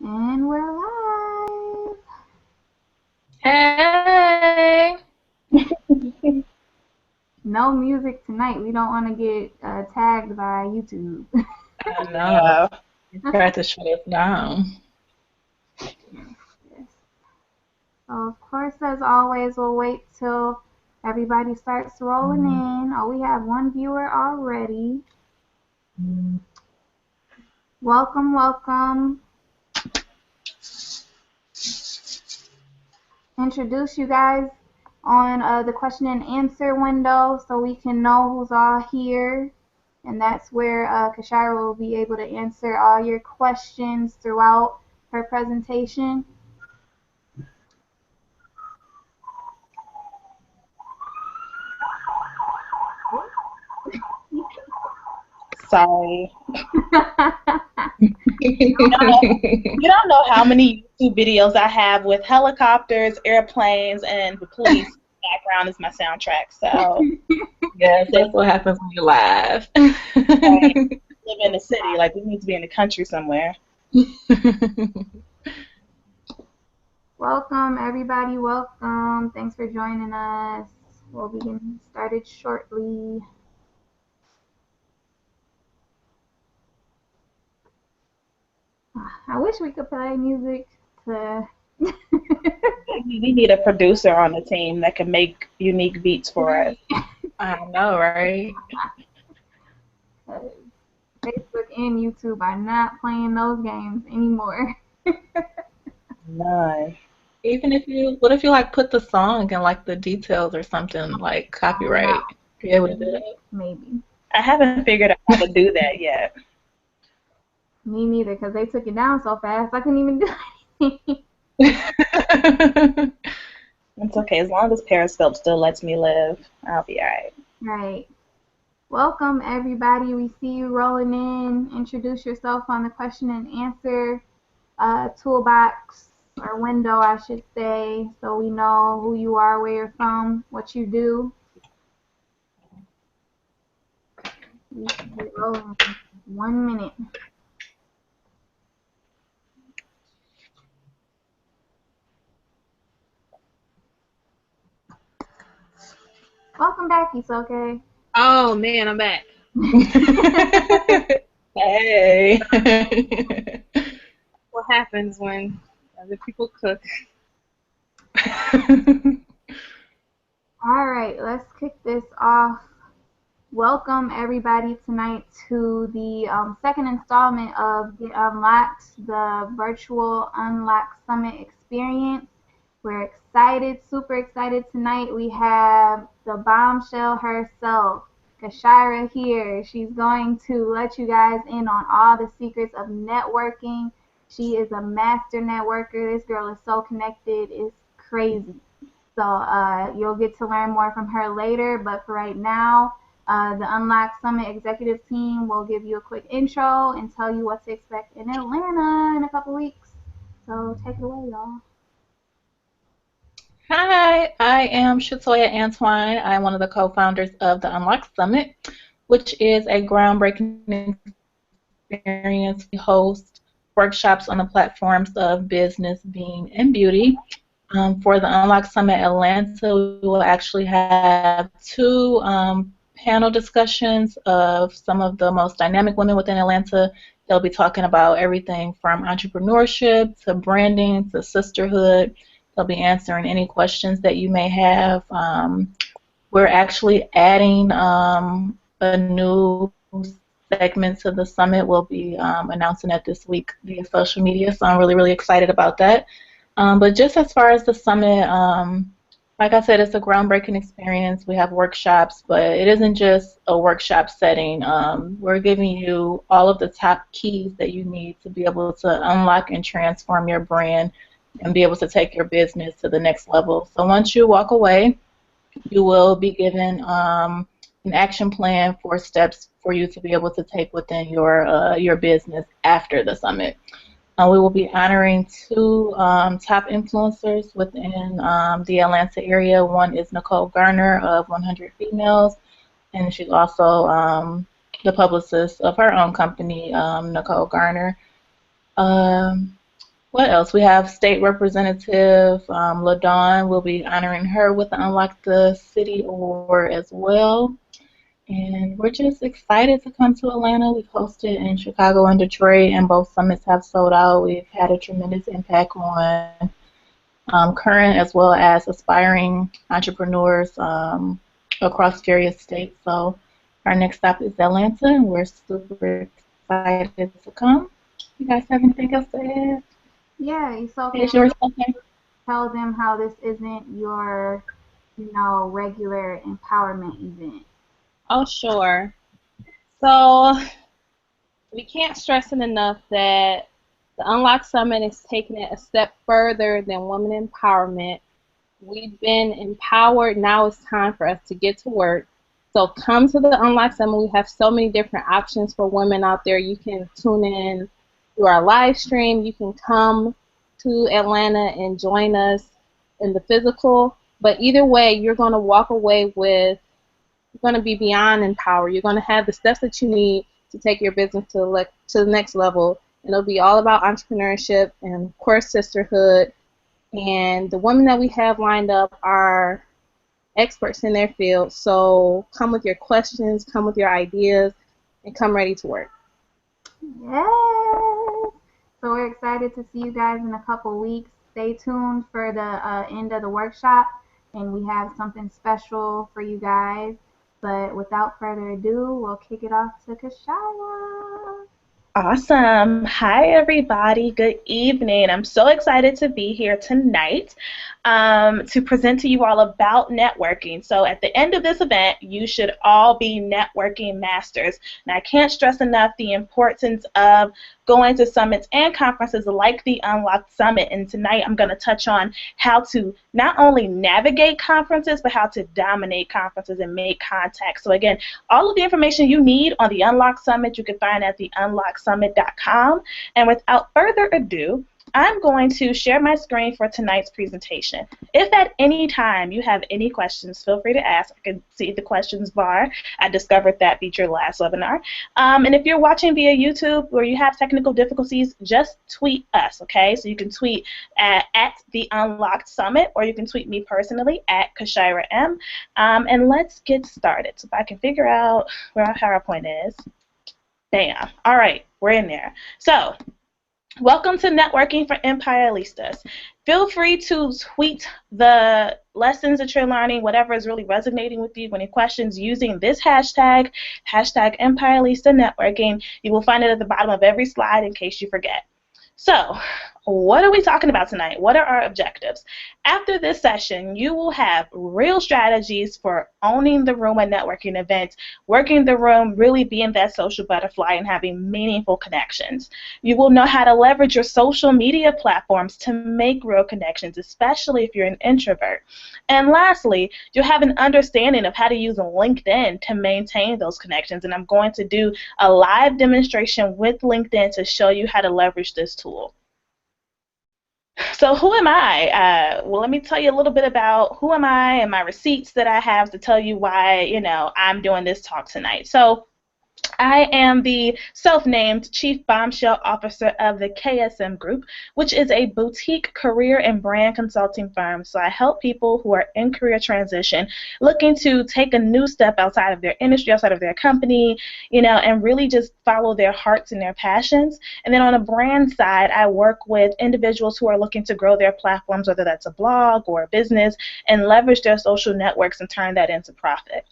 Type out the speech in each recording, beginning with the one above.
And we're live. Hey! No music tonight. We don't want to get tagged by YouTube. I know. Yeah. You tried to shut us down. Yes. So, of course, as always, we'll wait till everybody starts rolling in. Oh, we have one viewer already. Welcome, welcome. Introduce you guys on the question and answer window so we can know who's all here. And that's where Kyshira will be able to answer all your questions throughout her presentation. Sorry. You don't know how many YouTube videos I have with helicopters, airplanes, and the police background is my soundtrack. So Yes, that's what happens when you laugh. I live in the city, like we need to be in the country somewhere. Welcome, everybody. Welcome. Thanks for joining us. We'll be getting started shortly. I wish we could play music to. We need a producer on the team that can make unique beats for us. I know, right? Facebook and YouTube are not playing those games anymore. None. Even if you, what if you like put the song and like the details or something like copyright? Be able to do that. Maybe. I haven't figured out how to do that yet. Me neither, because they took it down so fast I couldn't even do anything. It's okay, as long as Periscope still lets me live, I'll be alright. Right. Welcome, everybody. We see you rolling in. Introduce yourself on the question and answer toolbox or window, I should say, so we know who you are, where you're from, what you do. We should be rolling in 1 minute. Welcome back, Isoke. Oh man, I'm back. Hey. What happens when other people cook? All right, let's kick this off. Welcome everybody tonight to the second installment of Get Unlocked, the virtual Unlock Summit experience. We're excited, super excited tonight. We have the bombshell herself, Kyshira, here. She's going to let you guys in on all the secrets of networking. She is a master networker. This girl is so connected, it's crazy. So you'll get to learn more from her later, but for right now, the Unlock Summit executive team will give you a quick intro and tell you what to expect in Atlanta in a couple weeks. So take it away, y'all. Hi, I am Shatoya Antoine. I'm one of the co-founders of the Unlock Summit, which is a groundbreaking experience. We host workshops on the platforms of business, being, and beauty. For the Unlock Summit Atlanta, we will actually have two panel discussions of some of the most dynamic women within Atlanta. They'll be talking about everything from entrepreneurship to branding to sisterhood. They'll be answering any questions that you may have. We're actually adding a new segment to the summit. We'll be announcing that this week via social media, so I'm really, really excited about that. But just as far as the summit, like I said, it's a groundbreaking experience. We have workshops, but it isn't just a workshop setting. We're giving you all of the top keys that you need to be able to unlock and transform your brand and be able to take your business to the next level. So once you walk away, you will be given an action plan for steps for you to be able to take within your business after the summit. We will be honoring two top influencers within the Atlanta area. One is Nicole Garner of 100 Females, and she's also the publicist of her own company, Nicole Garner. What else? We have State Representative LaDawn. We'll be honoring her with the Unlock the City Award as well. And we're just excited to come to Atlanta. We've hosted in Chicago and Detroit, and both summits have sold out. We've had a tremendous impact on current as well as aspiring entrepreneurs across various states. So our next stop is Atlanta, and we're super excited to come. You guys have anything else to add? Yeah, so Is yours okay? tell them how this isn't your, regular empowerment event. Oh, sure. So we can't stress it enough that the Unlock Summit is taking it a step further than women empowerment. We've been empowered. Now it's time for us to get to work. So come to the Unlock Summit. We have so many different options for women out there. You can tune in through our live stream. You can come to Atlanta and join us in the physical. But either way, you're going to walk away with, you're going to be beyond empowered. You're going to have the steps that you need to take your business to the next level. And it'll be all about entrepreneurship and, of course, sisterhood. And the women that we have lined up are experts in their field. So come with your questions, come with your ideas, and come ready to work. Yes! So we're excited to see you guys in a couple weeks. Stay tuned for the end of the workshop, and we have something special for you guys. But without further ado, we'll kick it off to Kyshira. Awesome. Hi, everybody. Good evening. I'm so excited to be here tonight to present to you all about networking. So at the end of this event, you should all be networking masters. And I can't stress enough the importance of going to summits and conferences like the Unlock Summit. And tonight I'm going to touch on how to not only navigate conferences, but how to dominate conferences and make contacts. So again, all of the information you need on the Unlock Summit you can find at theunlocksummit.com. And without further ado, I'm going to share my screen for tonight's presentation. If at any time you have any questions, feel free to ask. I can see the questions bar. I discovered that feature last webinar. And if you're watching via YouTube or you have technical difficulties, just tweet us, okay? So you can tweet at the Unlocked Summit, or you can tweet me personally at Kyshira M. And let's get started. So if I can figure out where our PowerPoint is. Bam. All right, we're in there. So welcome to Networking for Empirelistas. Feel free to tweet the lessons that you're learning, whatever is really resonating with you, any questions using this hashtag, Empirelista Networking. You will find it at the bottom of every slide in case you forget. So, what are we talking about tonight? What are our objectives? After this session, you will have real strategies for owning the room at networking events, working the room, really being that social butterfly and having meaningful connections. You will know how to leverage your social media platforms to make real connections, especially if you're an introvert. And lastly, you'll have an understanding of how to use LinkedIn to maintain those connections. And I'm going to do a live demonstration with LinkedIn to show you how to leverage this tool. So who am I? Well, let me tell you a little bit about who am I and my receipts that I have to tell you why, I'm doing this talk tonight. So I am the self-named Chief Bombshell Officer of the KSM Group, which is a boutique career and brand consulting firm. So I help people who are in career transition looking to take a new step outside of their industry, outside of their company, and really just follow their hearts and their passions. And then on the brand side, I work with individuals who are looking to grow their platforms, whether that's a blog or a business, and leverage their social networks and turn that into profit.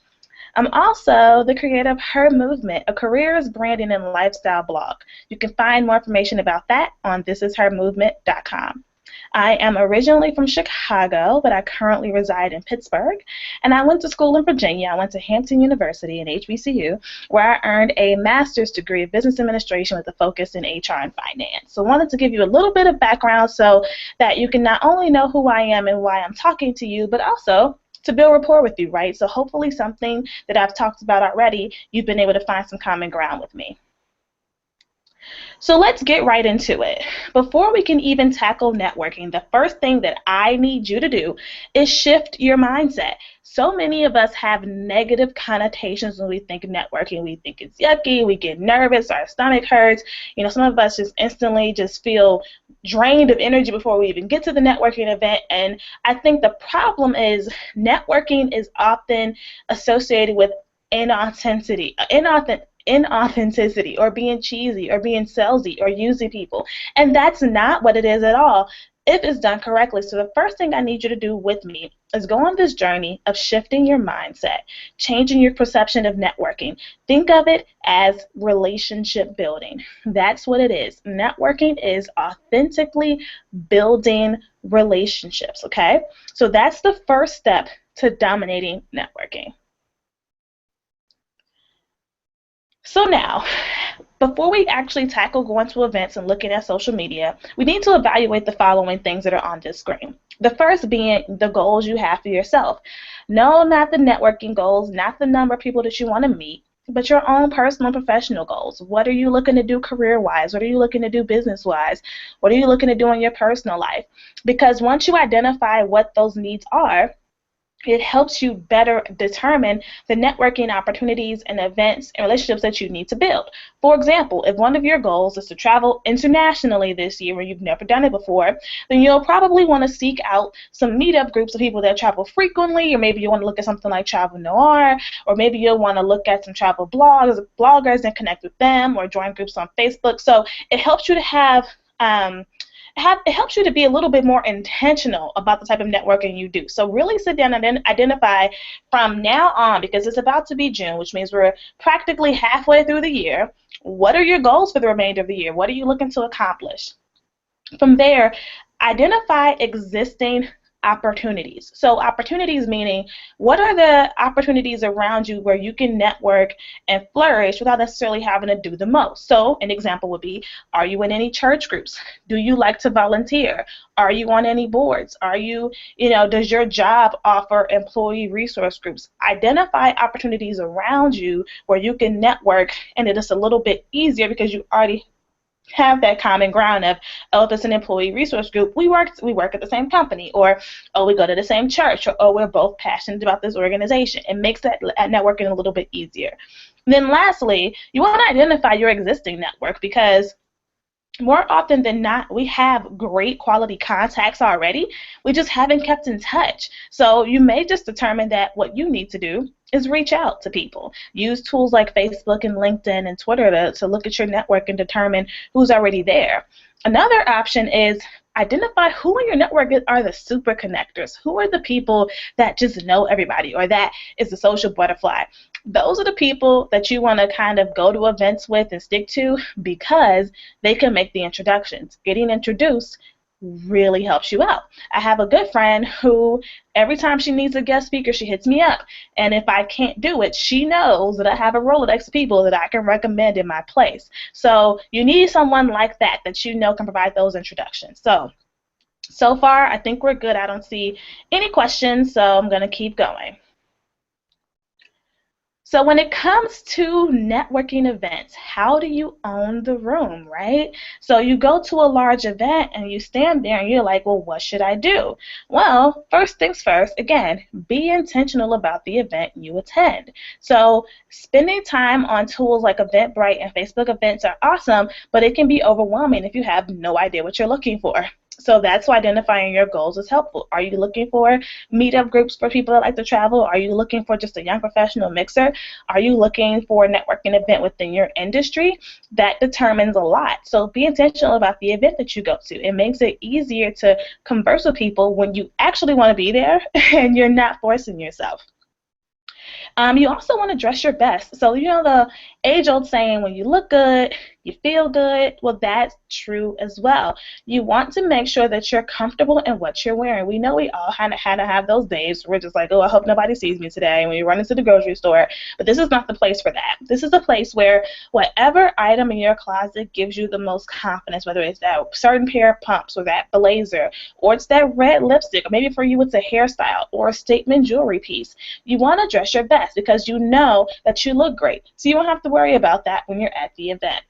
I'm also the creator of Her Movement, a careers, branding, and lifestyle blog. You can find more information about that on thisishermovement.com. I am originally from Chicago, but I currently reside in Pittsburgh. And I went to school in Virginia. I went to Hampton University and HBCU, where I earned a master's degree of business administration with a focus in HR and finance. So I wanted to give you a little bit of background so that you can not only know who I am and why I'm talking to you, but also to build rapport with you, right? So hopefully something that I've talked about already, you've been able to find some common ground with me. So let's get right into it. Before we can even tackle networking, the first thing that I need you to do is shift your mindset. So many of us have negative connotations when we think networking. We think it's yucky, we get nervous, our stomach hurts. You know, some of us just instantly just feel drained of energy before we even get to the networking event. And I think the problem is networking is often associated with inauthenticity or being cheesy or being salesy or using people. And that's not what it is at all if it's done correctly. So the first thing I need you to do with me is go on this journey of shifting your mindset, changing your perception of networking. Think of it as relationship building. That's what it is. Networking is authentically building relationships, okay? So that's the first step to dominating networking. So now, before we actually tackle going to events and looking at social media, we need to evaluate the following things that are on this screen. The first being the goals you have for yourself. No, not the networking goals, not the number of people that you want to meet, but your own personal and professional goals. What are you looking to do career-wise? What are you looking to do business-wise? What are you looking to do in your personal life? Because once you identify what those needs are, it helps you better determine the networking opportunities and events and relationships that you need to build. For example, if one of your goals is to travel internationally this year where you've never done it before, then you'll probably want to seek out some meetup groups of people that travel frequently, or maybe you want to look at something like Travel Noir, or maybe you'll want to look at some travel bloggers and connect with them, or join groups on Facebook. So it helps you to it helps you to be a little bit more intentional about the type of networking you do. So really sit down and identify from now on, because it's about to be June, which means we're practically halfway through the year. What are your goals for the remainder of the year? What are you looking to accomplish? From there, identify existing opportunities. So opportunities meaning, what are the opportunities around you where you can network and flourish without necessarily having to do the most? So an example would be, are you in any church groups? Do you like to volunteer? Are you on any boards? Does your job offer employee resource groups? Identify opportunities around you where you can network, and it is a little bit easier because you already have that common ground of, oh, if it's an employee resource group, we work at the same company, or, oh, we go to the same church, or, oh, we're both passionate about this organization. It makes that networking a little bit easier. And then lastly, you want to identify your existing network, because more often than not, we have great quality contacts already. We just haven't kept in touch. So you may just determine that what you need to do is reach out to people. Use tools like Facebook and LinkedIn and Twitter to look at your network and determine who's already there. Another option is identify who in your network are the super connectors. Who are the people that just know everybody, or that is the social butterfly? Those are the people that you want to kind of go to events with and stick to, because they can make the introductions. Getting introduced really helps you out. I have a good friend who every time she needs a guest speaker, she hits me up. And if I can't do it, she knows that I have a Rolodex of people that I can recommend in my place. So you need someone like that you know can provide those introductions. So far, I think we're good. I don't see any questions, so I'm going to keep going. So when it comes to networking events, how do you own the room, right? So you go to a large event and you stand there and you're like, well, what should I do? Well, first things first, again, be intentional about the event you attend. So spending time on tools like Eventbrite and Facebook events are awesome, but it can be overwhelming if you have no idea what you're looking for. So that's why identifying your goals is helpful. Are you looking for meetup groups for people that like to travel? Are you looking for just a young professional mixer? Are you looking for a networking event within your industry? That determines a lot. So be intentional about the event that you go to. It makes it easier to converse with people when you actually want to be there and you're not forcing yourself. You also want to dress your best. So you know the age-old saying, when you look good, you feel good. Well, that's true as well. You want to make sure that you're comfortable in what you're wearing. We know we all had to have those days where we're just like, oh, I hope nobody sees me today when you run into the grocery store. But this is not the place for that. This is a place where whatever item in your closet gives you the most confidence, whether it's that certain pair of pumps or that blazer, or it's that red lipstick, or maybe for you it's a hairstyle or a statement jewelry piece. You want to dress your best because you know that you look great. So you won't have to worry about that when you're at the event.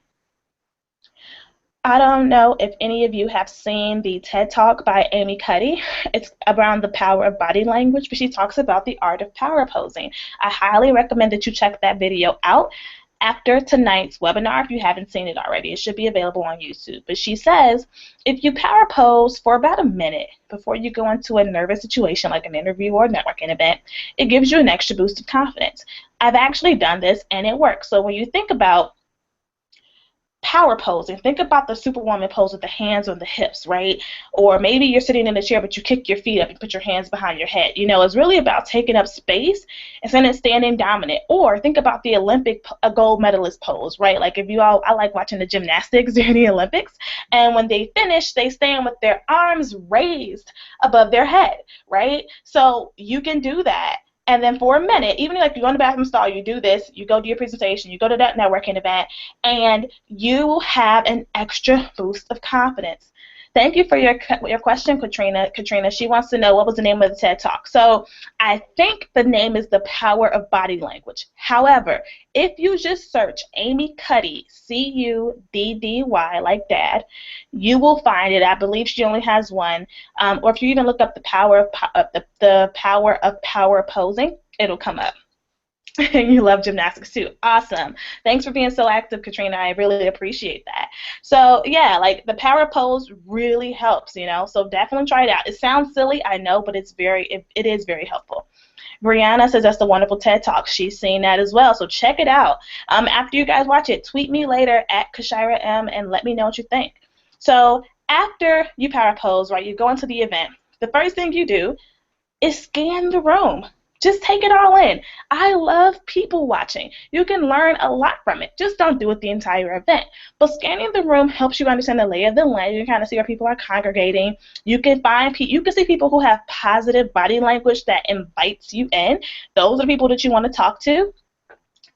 I don't know if any of you have seen the TED Talk by Amy Cuddy. It's around the power of body language, but she talks about the art of power posing. I highly recommend that you check that video out after tonight's webinar if you haven't seen it already. It should be available on YouTube. But she says if you power pose for about a minute before you go into a nervous situation like an interview or a networking event, it gives you an extra boost of confidence. I've actually done this and it works. So when you think about power posing, think about the superwoman pose with the hands on the hips, right? Or maybe you're sitting in a chair but you kick your feet up and put your hands behind your head. You know, it's really about taking up space instead of standing dominant. Or think about the Olympic gold medalist pose, right? Like I like watching the gymnastics during the Olympics, and when they finish, they stand with their arms raised above their head, right? So you can do that. And then for a minute, even like you go in the bathroom stall, you do this, you go do your presentation, you go to that networking event, and you will have an extra boost of confidence. Thank you for your question, Katrina. Katrina, she wants to know what was the name of the TED Talk. So I think the name is The Power of Body Language. However, if you just search Amy Cuddy, C-U-D-D-Y, like dad, you will find it. I believe she only has one. Or if you even look up the power of power posing, it'll come up. You love gymnastics too. Awesome. Thanks for being so active, Katrina. I really appreciate that. So yeah, like the power pose really helps, you know. So definitely try it out. It sounds silly, I know, but it is very helpful. Brianna says that's the wonderful TED Talk. She's seen that as well. So check it out. After you guys watch it, tweet me later at Kyshira M and let me know what you think. So after you power pose, right, you go into the event. The first thing you do is scan the room. Just take it all in. I love people watching. You can learn a lot from it. Just don't do it the entire event. But scanning the room helps you understand the lay of the land. You can kind of see where people are congregating. You can see people who have positive body language that invites you in. Those are the people that you want to talk to.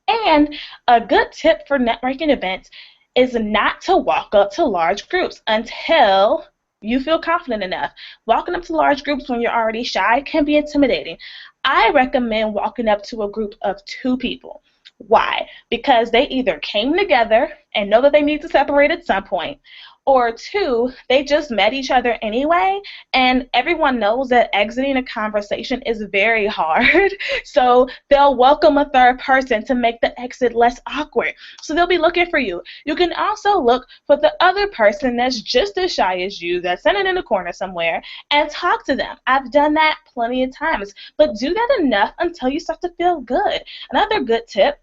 And a good tip for networking events is not to walk up to large groups until you feel confident enough. Walking up to large groups when you're already shy can be intimidating. I recommend walking up to a group of 2 people. Why? Because they either came together and know that they need to separate at some point, or 2, they just met each other anyway, and everyone knows that exiting a conversation is very hard, so they'll welcome a 3rd person to make the exit less awkward. So they'll be looking for you. You can also look for the other person that's just as shy as you, that's sitting in a corner somewhere, and talk to them. I've done that plenty of times, but do that enough until you start to feel good. Another good tip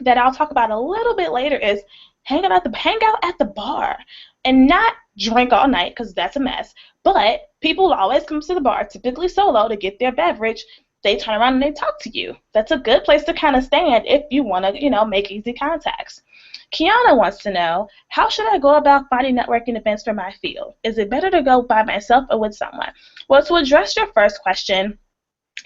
that I'll talk about a little bit later is hang out at the bar, and not drink all night because that's a mess. But people always come to the bar, typically solo, to get their beverage. They turn around and they talk to you. That's a good place to kind of stand if you want to, make easy contacts. Kiana wants to know, how should I go about finding networking events for my field? Is it better to go by myself or with someone? Well, to address your first question,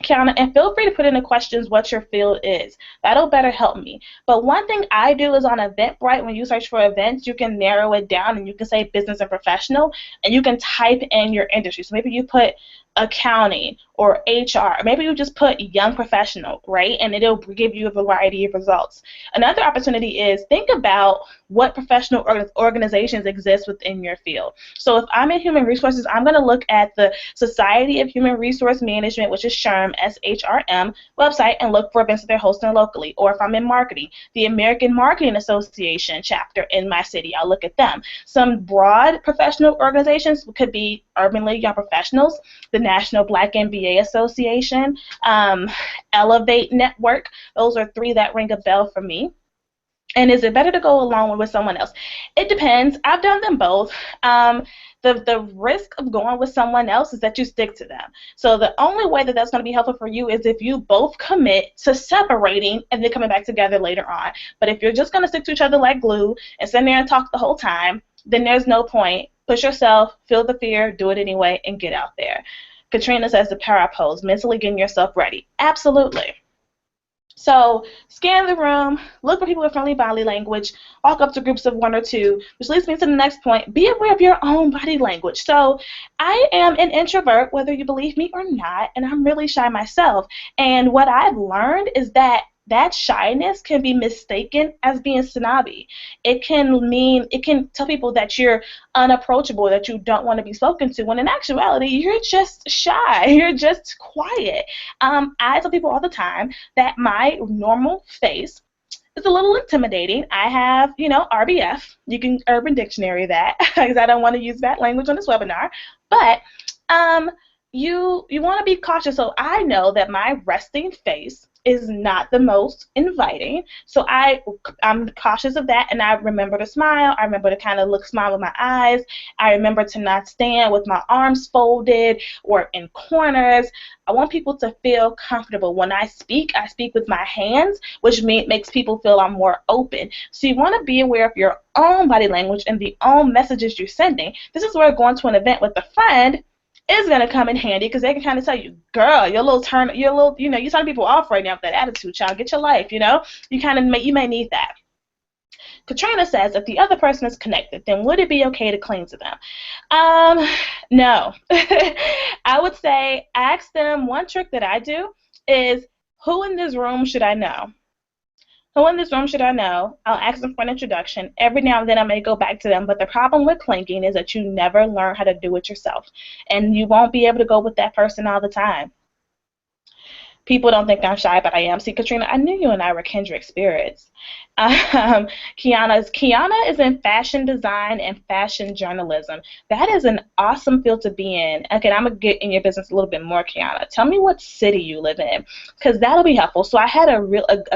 Kiana, and feel free to put in the questions what your field is. That'll better help me. But one thing I do is on Eventbrite, when you search for events, you can narrow it down and you can say business and professional, and you can type in your industry. So maybe you put accounting or HR, or maybe you just put young professional, right? And it'll give you a variety of results. Another opportunity is think about what professional organizations exist within your field. So if I'm in human resources, I'm going to look at the Society of Human Resource Management, which is SHRM, SHRM website, and look for events that they're hosting locally. Or if I'm in marketing, the American Marketing Association chapter in my city, I'll look at them. Some broad professional organizations could be Urban League Young Professionals, the National Black MBA Association, Elevate Network. Those are 3 that ring a bell for me. And is it better to go along with someone else? It depends. I've done them both. The risk of going with someone else is that you stick to them. So the only way that that's going to be helpful for you is if you both commit to separating and then coming back together later on. But if you're just going to stick to each other like glue and sit there and talk the whole time, then there's no point. Push yourself, feel the fear, do it anyway, and get out there. Katrina says the power pose, mentally getting yourself ready. Absolutely. So scan the room, look for people with friendly body language, walk up to groups of 1 or 2, which leads me to the next point. Be aware of your own body language. So I am an introvert, whether you believe me or not, and I'm really shy myself. And what I've learned is that that shyness can be mistaken as being snobby. It can tell people that you're unapproachable, that you don't want to be spoken to, when in actuality, you're just shy. You're just quiet. I tell people all the time that my normal face is a little intimidating. I have, RBF. You can Urban Dictionary that, because I don't want to use that language on this webinar. But you want to be cautious. So I know that my resting face is not the most inviting. So I'm cautious of that, and I remember to smile. I remember to kind of smile with my eyes. I remember to not stand with my arms folded or in corners. I want people to feel comfortable. When I speak with my hands, which makes people feel I'm more open. So you want to be aware of your own body language and the own messages you're sending. This is where going to an event with a friend is going to come in handy, because they can kind of tell you, girl, you're turning people off right now with that attitude, child. Get your life, you may need that. Katrina says, if the other person is connected, then would it be okay to cling to them? No. I would say ask them. One trick that I do is, who in this room should I know? Who in this room should I know? I'll ask them for an introduction. Every now and then I may go back to them, but the problem with clinging is that you never learn how to do it yourself, and you won't be able to go with that person all the time. People don't think I'm shy, but I am. See, Katrina, I knew you and I were kindred spirits. Kiana is in fashion design and fashion journalism. That is an awesome field to be in. Okay, I'm going to get in your business a little bit more, Kiana. Tell me what city you live in, because that'll be helpful. So I had a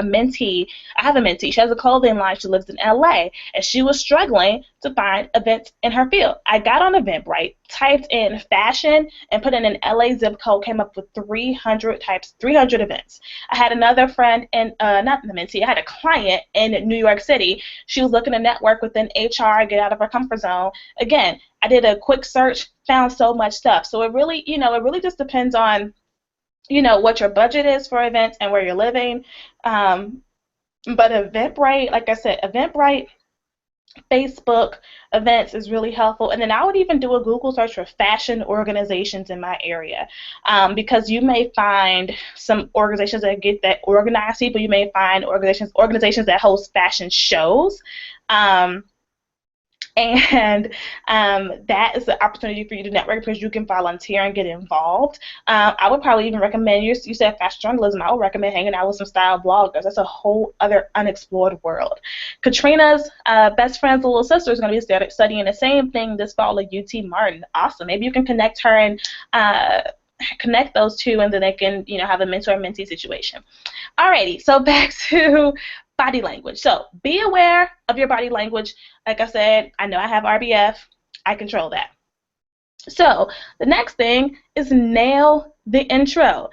mentee. I have a mentee. She has a clothing line. She lives in LA, and she was struggling to find events in her field. I got on Eventbrite, typed in fashion, and put in an LA zip code, came up with 300 events. I had another friend, and not the mentee, I had a client in New York City. She was looking to network within HR, get out of her comfort zone. Again, I did a quick search, found so much stuff. So it really just depends on, what your budget is for events and where you're living. But Eventbrite, like I said, Eventbrite, Facebook events is really helpful. And then I would even do a Google search for fashion organizations in my area, because you may find some organizations that get that organized people. You may find organizations that host fashion shows. And that is the opportunity for you to network, because you can volunteer and get involved. I would probably even recommend, you said fashion journalism, I would recommend hanging out with some style bloggers. That's a whole other unexplored world. Katrina's best friend's little sister is going to be studying the same thing this fall at UT Martin. Awesome. Maybe you can connect her and connect those two, and then they can have a mentor-mentee situation. Alrighty, so back to body language. So be aware of your body language. Like I said, I know I have RBF. I control that. So the next thing is nail the intro.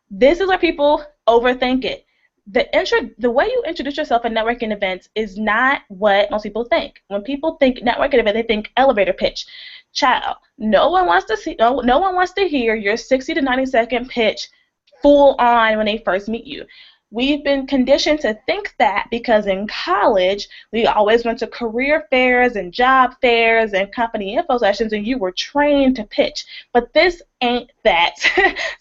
This is where people overthink it. The way you introduce yourself at networking events is not what most people think. When people think networking event, they think elevator pitch. Child, no one wants to hear your 60 to 90-second pitch full on when they first meet you. We've been conditioned to think that because in college, we always went to career fairs and job fairs and company info sessions, and you were trained to pitch. But this ain't that,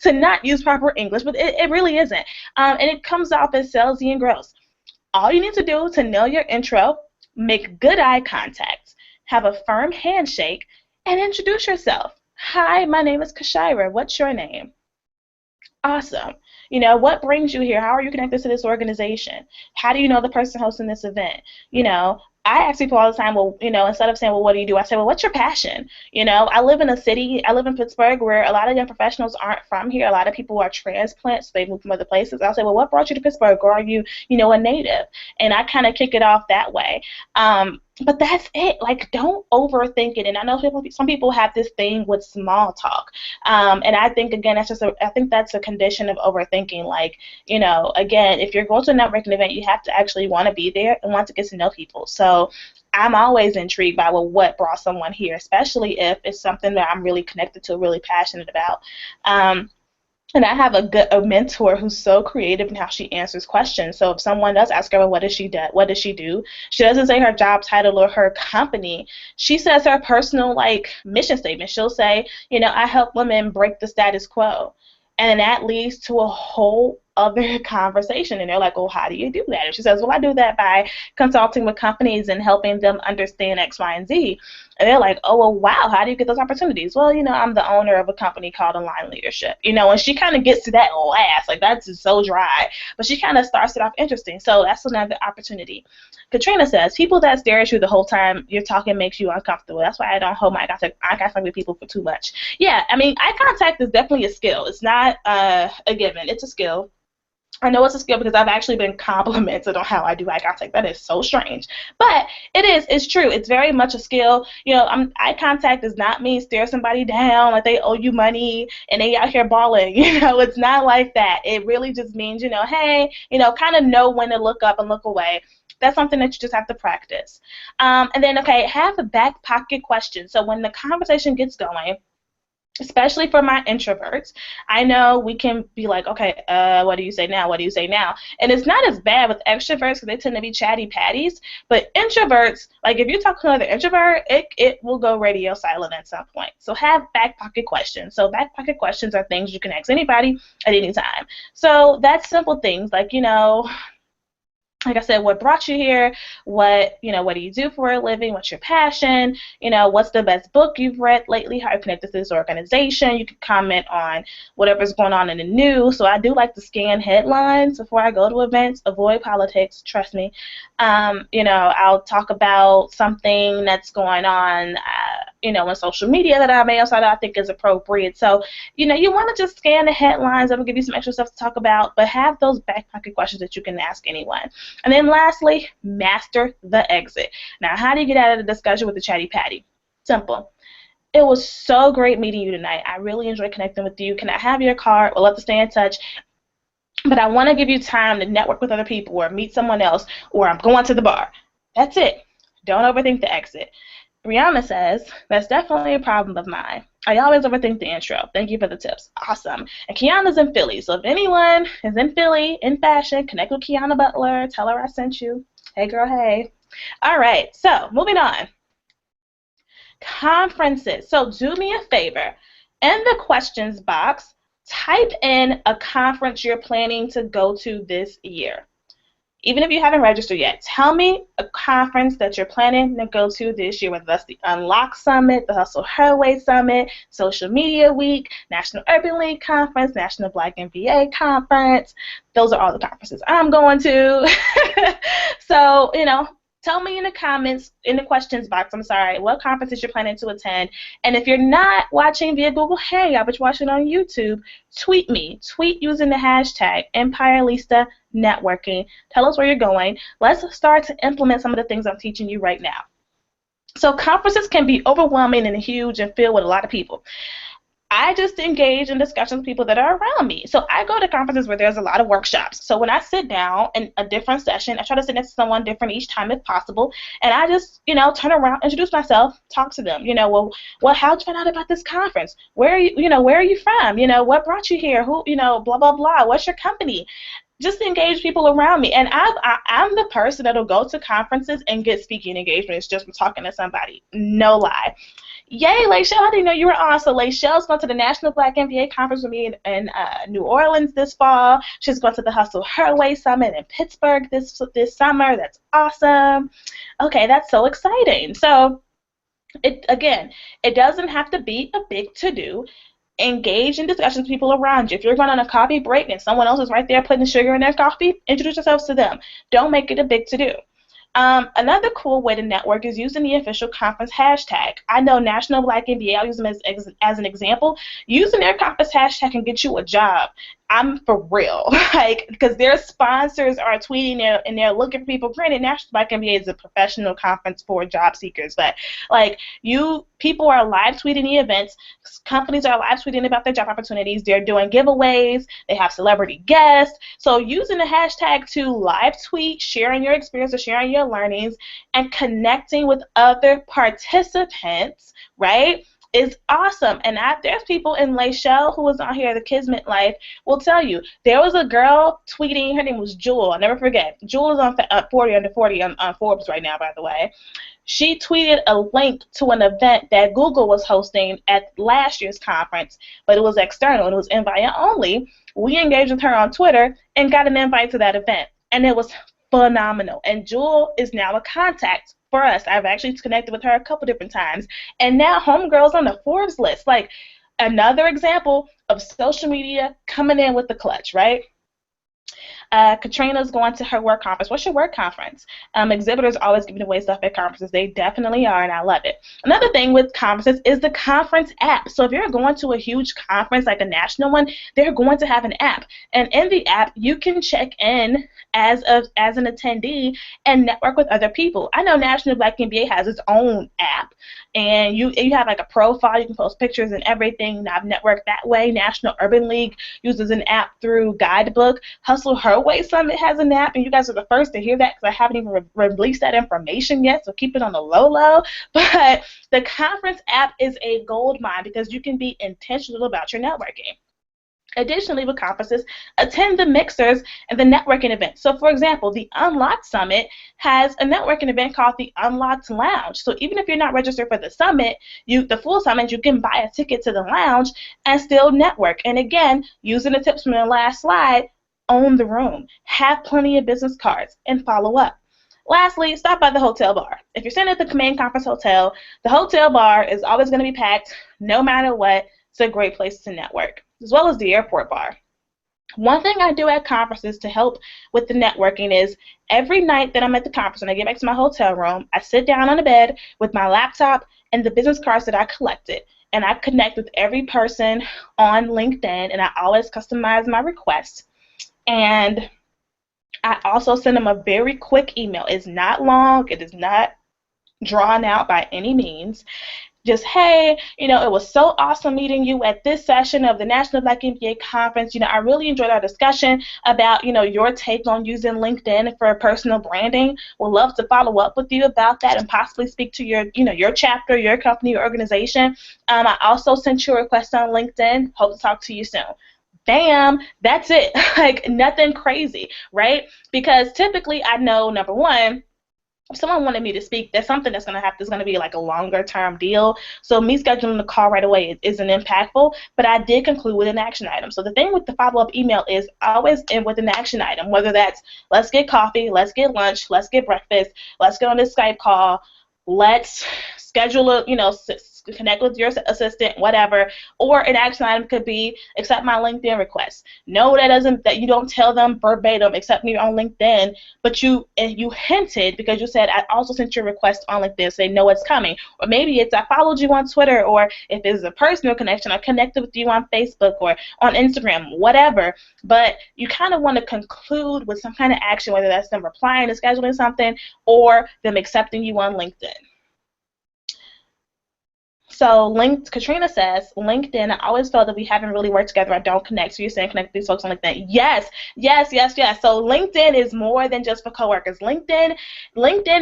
to not use proper English, but it really isn't. And it comes off as salesy and gross. All you need to do to nail your intro, make good eye contact, have a firm handshake, and introduce yourself. Hi, my name is Kyshira. What's your name? Awesome. What brings you here? How are you connected to this organization? How do you know the person hosting this event? I ask people all the time, well, instead of saying, well, what do you do? I say, well, what's your passion? I live in Pittsburgh, where a lot of young professionals aren't from here. A lot of people are transplants. They move from other places. I'll say, well, what brought you to Pittsburgh? Or are you, a native? And I kind of kick it off that way. But that's it. Like, don't overthink it. And I know some people have this thing with small talk. And I think, again, I think that's a condition of overthinking. Like, again, if you're going to a networking event, you have to actually want to be there and want to get to know people. So I'm always intrigued by, well, what brought someone here, especially if it's something that I'm really connected to, really passionate about. And I have a mentor who's so creative in how she answers questions. So if someone does ask her, well, what does she do? She doesn't say her job title or her company. She says her personal mission statement. She'll say, I help women break the status quo. And that leads to a whole other conversation. And they're like, well, how do you do that? And she says, well, I do that by consulting with companies and helping them understand X, Y, and Z. And they're like, oh, well, wow, how do you get those opportunities? Well, I'm the owner of a company called Align Leadership, and she kind of gets to that last, like that's just so dry, but she kind of starts it off interesting. So that's another opportunity. Katrina says, people that stare at you the whole time you're talking makes you uncomfortable. That's why I don't hold my eye contact with people for too much. Yeah, I mean, eye contact is definitely a skill. It's not a given. It's a skill. I know it's a skill because I've actually been complimented on how I do eye contact. That is so strange. But it's true. It's very much a skill. Eye contact does not mean stare somebody down like they owe you money and they out here balling. It's not like that. It really just means, hey, kind of know when to look up and look away. That's something that you just have to practice. And then, okay, have a back pocket question. So when the conversation gets going, especially for my introverts, I know we can be like, okay, what do you say now? What do you say now? And it's not as bad with extroverts because they tend to be chatty patties. But introverts, like if you talk to another introvert, it will go radio silent at some point. So have back pocket questions. So back pocket questions are things you can ask anybody at any time. So that's simple things like, like I said, what brought you here? What do you do for a living? What's your passion? What's the best book you've read lately? How you connected to this organization? You can comment on whatever's going on in the news. So I do like to scan headlines before I go to events. Avoid politics, trust me. I'll talk about something that's going on, in social media that I may also I think is appropriate. So, you want to just scan the headlines. That'll give you some extra stuff to talk about, but have those back pocket questions that you can ask anyone. And then lastly, master the exit. Now, how do you get out of the discussion with the chatty patty? Simple. It was so great meeting you tonight. I really enjoyed connecting with you. Can I have your card? We'll love to stay in touch. But I want to give you time to network with other people or meet someone else, or I'm going to the bar. That's it. Don't overthink the exit. Rihanna says, that's definitely a problem of mine. I always overthink the intro. Thank you for the tips. Awesome. And Kiana's in Philly. So if anyone is in Philly, in fashion, connect with Kiana Butler. Tell her I sent you. Hey, girl, hey. All right. So moving on. Conferences. So do me a favor. In the questions box, type in a conference you're planning to go to this year. Even if you haven't registered yet, tell me a conference that you're planning to go to this year, whether that's the Unlock Summit, the Hustle Her Way Summit, Social Media Week, National Urban League Conference, National Black MBA Conference. Those are all the conferences I'm going to. So, tell me in the comments, in the questions box, what conferences you're planning to attend. And if you're not watching via Google Hangout, but you're watching on YouTube, tweet me. Tweet using the hashtag Empirelista Networking. Tell us where you're going. Let's start to implement some of the things I'm teaching you right now. So conferences can be overwhelming and huge and filled with a lot of people. I just engage in discussions with people that are around me. So I go to conferences where there's a lot of workshops. So when I sit down in a different session, I try to sit next to someone different each time if possible. And I just, turn around, introduce myself, talk to them. How'd you find out about this conference? Where are you from? What brought you here? Who, blah, blah, blah. What's your company? Just engage people around me. And I'm the person that'll go to conferences and get speaking engagements just from talking to somebody. No lie. Yay, Layshell, I didn't know you were on. So Layshell's going to the National Black MBA Conference with me in New Orleans this fall. She's going to the Hustle Her Way Summit in Pittsburgh this summer. That's awesome. Okay, that's so exciting. So, it doesn't have to be a big to-do. Engage in discussions with people around you. If you're going on a coffee break and someone else is right there putting sugar in their coffee, introduce yourselves to them. Don't make it a big to-do. Another cool way to network is using the official conference hashtag. I know National Black MBA, I'll use them as an example. Using their conference hashtag can get you a job. I'm for real, because their sponsors are tweeting and they're looking for people. Granted, National Black MBA is a professional conference for job seekers, but people are live tweeting the events. Companies are live tweeting about their job opportunities. They're doing giveaways. They have celebrity guests. So using the hashtag to live tweet, sharing your experience or sharing your learnings, and connecting with other participants, right, is awesome. And there's people in Layshell who was on here, the Kismet Life, will tell you. There was a girl tweeting, her name was Jewel, I'll never forget. Jewel is on 40 under 40 on Forbes right now, by the way. She tweeted a link to an event that Google was hosting at last year's conference, but it was external and it was invite only. We engaged with her on Twitter and got an invite to that event, and it was phenomenal. And Jewel is now a contact for us. I've actually connected with her a couple different times, and now homegirl's on the Forbes list. Like, another example of social media coming in with the clutch, right? Katrina's going to her work conference. What's your work conference? Exhibitors are always giving away stuff at conferences. They definitely are, and I love it. Another thing with conferences is the conference app. So if you're going to a huge conference, like a national one, they're going to have an app. And in the app, you can check in as an attendee and network with other people. I know National Black MBA has its own app, and you have like a profile. You can post pictures and everything. I've networked that way. National Urban League uses an app through Guidebook. Hustle Her Way Summit has an app, and you guys are the first to hear that because I haven't even released that information yet, so keep it on the low. But the conference app is a gold mine because you can be intentional about your networking. Additionally, with conferences, attend the mixers and the networking events. So, for example, the Unlocked Summit has a networking event called the Unlocked Lounge. So even if you're not registered for the summit, the full summit, you can buy a ticket to the lounge and still network. And again, using the tips from the last slide, own the room, have plenty of business cards, and follow up. Lastly, stop by the hotel bar. If you're staying at the main conference hotel, the hotel bar is always going to be packed no matter what. It's a great place to network, as well as the airport bar. One thing I do at conferences to help with the networking is every night that I'm at the conference and I get back to my hotel room, I sit down on the bed with my laptop and the business cards that I collected, and I connect with every person on LinkedIn, and I always customize my requests. And I also send them a very quick email. It's not long. It is not drawn out by any means. Just, hey, it was so awesome meeting you at this session of the National Black MBA Conference. I really enjoyed our discussion about, your take on using LinkedIn for personal branding. Would love to follow up with you about that and possibly speak to your chapter, your company, your organization. I also sent you a request on LinkedIn. Hope to talk to you soon. Bam, that's it. Like, nothing crazy, right? Because typically I know, number one, if someone wanted me to speak, that's something that's going to be like a longer term deal. So me scheduling the call right away isn't impactful, but I did conclude with an action item. So the thing with the follow-up email is always end with an action item, whether that's let's get coffee, let's get lunch, let's get breakfast, let's get on this Skype call, let's schedule connect with your assistant, whatever. Or an action item could be accept my LinkedIn request. No, that you don't tell them verbatim, accept me on LinkedIn, but you hinted because you said I also sent your request on LinkedIn, so they know it's coming. Or maybe it's I followed you on Twitter, or if it's a personal connection, I connected with you on Facebook or on Instagram, whatever. But you kind of want to conclude with some kind of action, whether that's them replying to scheduling something or them accepting you on LinkedIn. So Katrina says, LinkedIn, I always felt that we haven't really worked together. I don't connect. So you're saying connect with these folks on LinkedIn. Yes. So LinkedIn is more than just for coworkers. LinkedIn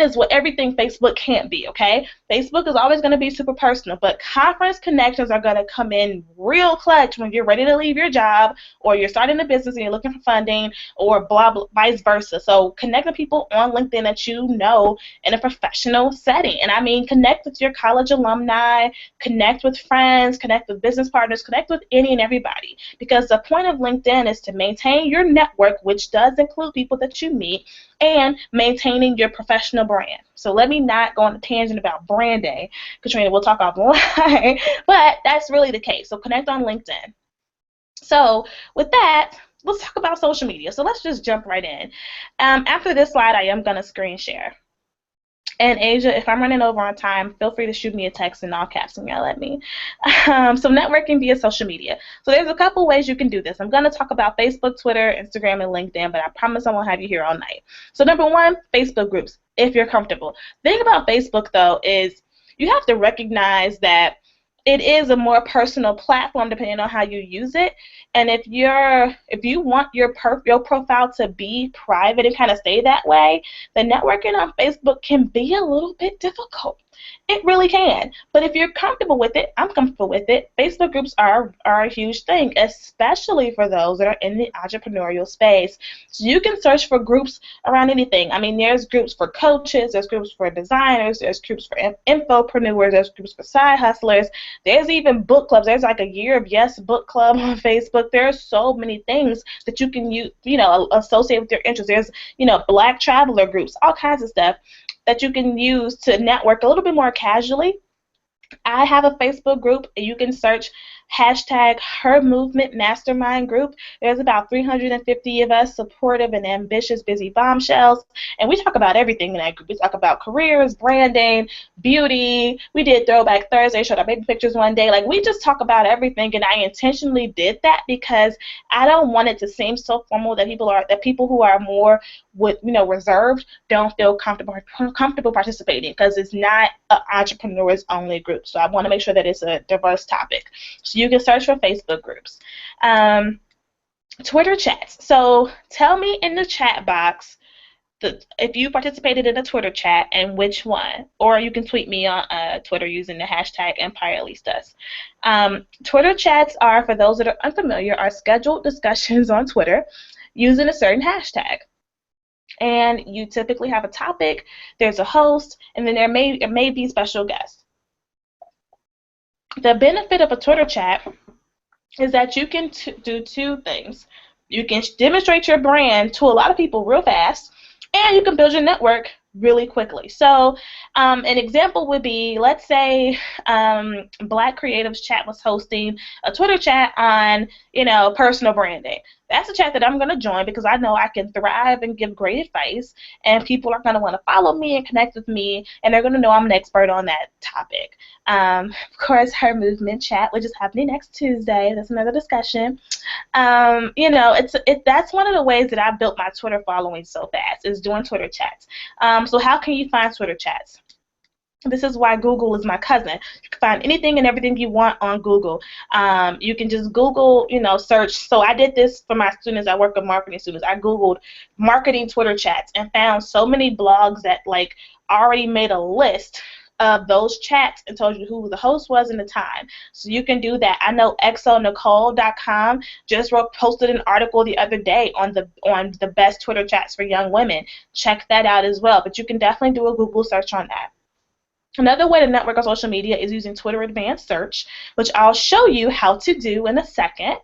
is what everything Facebook can't be, okay? Facebook is always going to be super personal, but conference connections are going to come in real clutch when you're ready to leave your job or you're starting a business and you're looking for funding or vice versa. So connect with people on LinkedIn that you know in a professional setting. And I mean, connect with your college alumni, connect with friends, connect with business partners, connect with any and everybody. Because the point of LinkedIn is to maintain your network, which does include people that you meet, and maintaining your professional brand. So let me not go on a tangent about branding. Katrina, we'll talk offline, but that's really the case. So connect on LinkedIn. So with that, let's talk about social media. So let's just jump right in. After this slide, I am going to screen share. And Asia, if I'm running over on time, feel free to shoot me a text in all caps and yell at me. So networking via social media. So there's a couple ways you can do this. I'm going to talk about Facebook, Twitter, Instagram, and LinkedIn, but I promise I won't have you here all night. So number one, Facebook groups, if you're comfortable. The thing about Facebook, though, is you have to recognize that it is a more personal platform depending on how you use it. And if you want your profile to be private and kind of stay that way, then networking on Facebook can be a little bit difficult. It really can. But if you're comfortable with it, I'm comfortable with it. Facebook groups are a huge thing, especially for those that are in the entrepreneurial space. So you can search for groups around anything. I mean, there's groups for coaches, there's groups for designers, there's groups for infopreneurs, there's groups for side hustlers. There's even book clubs. There's like a Year of Yes book club on Facebook. There are so many things that you can use, associate with your interests. There's, Black traveler groups, all kinds of stuff that you can use to network a little bit more casually. I have a Facebook group, and you can search hashtag Her Movement Mastermind Group. There's about 350 of us, supportive and ambitious, busy bombshells, and we talk about everything in that group. We talk about careers, branding, beauty. We did Throwback Thursday, showed our baby pictures one day. Like, we just talk about everything, and I intentionally did that because I don't want it to seem so formal that people who are more reserved don't feel comfortable participating, because it's not an entrepreneurs only group. So I want to make sure that it's a diverse topic. So you can search for Facebook groups. Twitter chats. So tell me in the chat box if you participated in a Twitter chat and which one. Or you can tweet me on Twitter using the hashtag Empirelistas. Twitter chats are, for those that are unfamiliar, are scheduled discussions on Twitter using a certain hashtag. And you typically have a topic, there's a host, and then there may be special guests. The benefit of a Twitter chat is that you can do two things. You can demonstrate your brand to a lot of people real fast, and you can build your network really quickly. So an example would be, let's say Black Creatives Chat was hosting a Twitter chat on, personal branding. That's a chat that I'm going to join because I know I can thrive and give great advice, and people are going to want to follow me and connect with me, and they're going to know I'm an expert on that topic. Of course, Her Movement Chat, which is happening next Tuesday. That's another discussion. That's one of the ways that I built my Twitter following so fast, is doing Twitter chats. So how can you find Twitter chats? This is why Google is my cousin. You can find anything and everything you want on Google. You can just Google, search. So I did this for my students. I work with marketing students. I Googled marketing Twitter chats and found so many blogs that already made a list of those chats and told you who the host was and the time. So you can do that. I know exonicole.com just posted an article the other day on the best Twitter chats for young women. Check that out as well. But you can definitely do a Google search on that. Another way to network on social media is using Twitter Advanced Search, which I'll show you how to do in a second.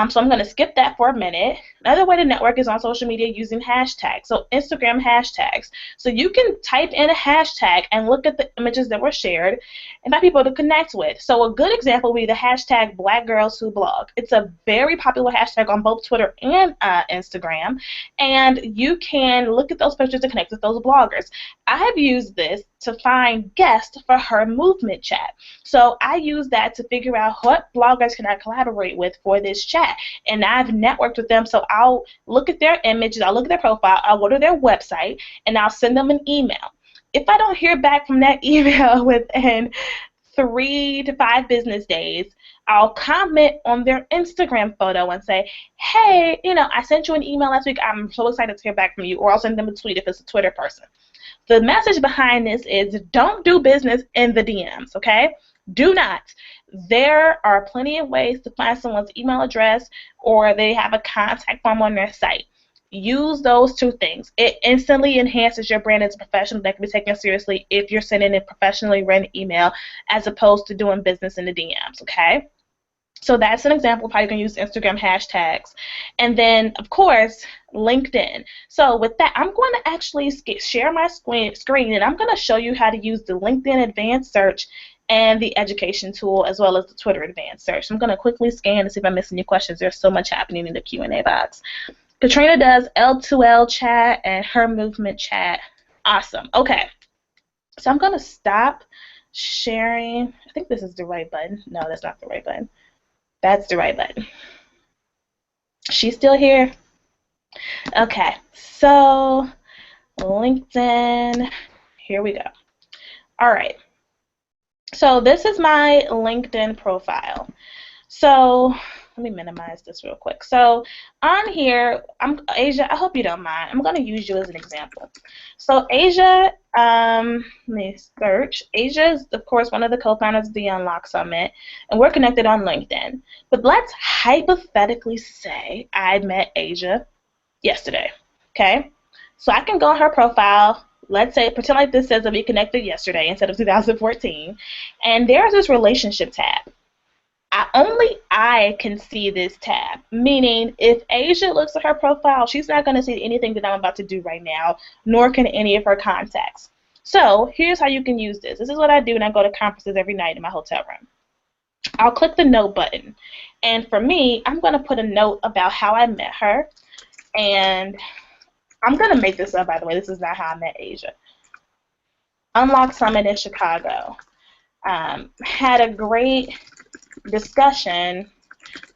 So I'm going to skip that for a minute. Another way to network is on social media using hashtags. So Instagram hashtags. So you can type in a hashtag and look at the images that were shared and find people to connect with. So a good example would be the hashtag Black Girls Who Blog. It's a very popular hashtag on both Twitter and Instagram. And you can look at those pictures to connect with those bloggers. I have used this to find guests for Her Movement Chat. So I use that to figure out what bloggers can I collaborate with for this chat. And I've networked with them, so I'll look at their images, I'll look at their profile, I'll go to their website, and I'll send them an email. If I don't hear back from that email within 3 to 5 business days, I'll comment on their Instagram photo and say, hey, I sent you an email last week. I'm so excited to hear back from you. Or I'll send them a tweet if it's a Twitter person. The message behind this is don't do business in the DMs, okay? Do not. There are plenty of ways to find someone's email address, or they have a contact form on their site. Use those two things. It instantly enhances your brand as a professional that can be taken seriously if you're sending a professionally written email as opposed to doing business in the DMs, okay? So that's an example of how you can use Instagram hashtags. And then, of course, LinkedIn. So with that, I'm going to actually share my screen, and I'm going to show you how to use the LinkedIn Advanced Search and the education tool, as well as the Twitter Advanced Search. I'm going to quickly scan to see if I missed any questions. There's so much happening in the Q&A box. Katrina does L2L chat and Her Movement chat. Awesome. Okay. So I'm going to stop sharing. I think this is the right button. No, that's not the right button. That's the right button. She's still here? Okay. So LinkedIn. Here we go. All right. So this is my LinkedIn profile. So let me minimize this real quick. So on here, Asia, I hope you don't mind. I'm going to use you as an example. So Asia, let me search. Asia is, of course, one of the co-founders of the Unlock Summit, and we're connected on LinkedIn. But let's hypothetically say I met Asia yesterday, okay? So I can go on her profile. Let's say, pretend like this says that we connected yesterday instead of 2014, and there's this relationship tab. Only I can see this tab, meaning if Asia looks at her profile, she's not going to see anything that I'm about to do right now, nor can any of her contacts. So here's how you can use this. This is what I do when I go to conferences every night in my hotel room. I'll click the note button, and for me, I'm going to put a note about how I met her, and I'm going to make this up, by the way. This is not how I met Asia. Unlock Summit in Chicago. Had a great discussion